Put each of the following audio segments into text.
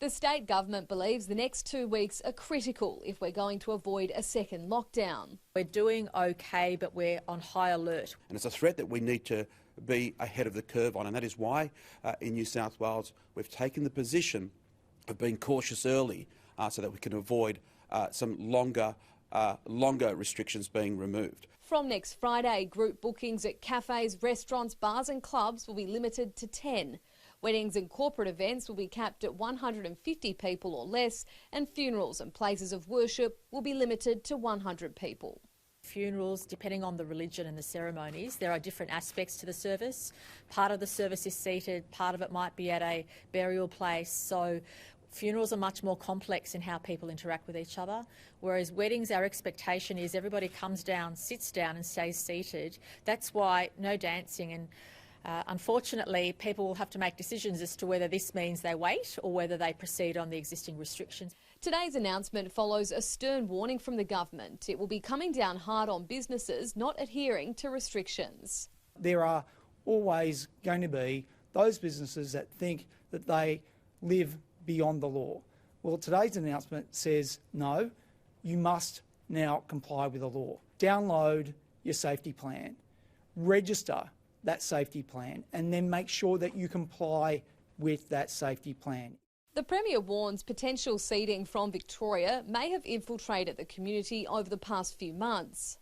The state government believes the next 2 weeks are critical if we're going to avoid a second lockdown. We're doing okay, but we're on high alert. And it's a threat that we need to be ahead of the curve on, and that is why in New South Wales we've taken the position of being cautious early so that we can avoid some longer restrictions being removed. From next Friday, group bookings at cafes, restaurants, bars and clubs will be limited to 10. Weddings and corporate events will be capped at 150 people or less, and funerals and places of worship will be limited to 100 people. Funerals, depending on the religion and the ceremonies, there are different aspects to the service. Part of the service is seated, part of it might be at a burial place. So funerals are much more complex in how people interact with each other, whereas weddings, our expectation is everybody comes down, sits down and stays seated. That's why no dancing, and unfortunately people will have to make decisions as to whether this means they wait or whether they proceed on the existing restrictions. Today's announcement follows a stern warning from the government. It will be coming down hard on businesses not adhering to restrictions. There are always going to be those businesses that think that they live beyond the law. Well, today's announcement says no, you must now comply with the law. Download your safety plan, register that safety plan, and then make sure that you comply with that safety plan. The Premier warns potential seeding from Victoria may have infiltrated the community over the past few months.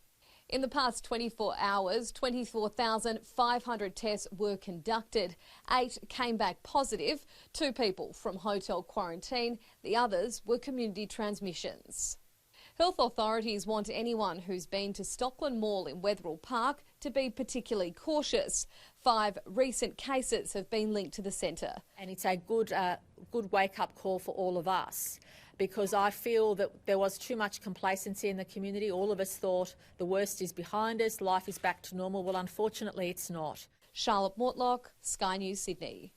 In the past 24 hours, 24,500 tests were conducted. 8 came back positive, 2 people from hotel quarantine, the others were community transmissions. Health authorities want anyone who's been to Stockland Mall in Wetherill Park to be particularly cautious. 5 recent cases have been linked to the centre. And it's a good wake-up call for all of us, because I feel that there was too much complacency in the community. All of us thought the worst is behind us, life is back to normal. Well, unfortunately, it's not. Charlotte Mortlock, Sky News, Sydney.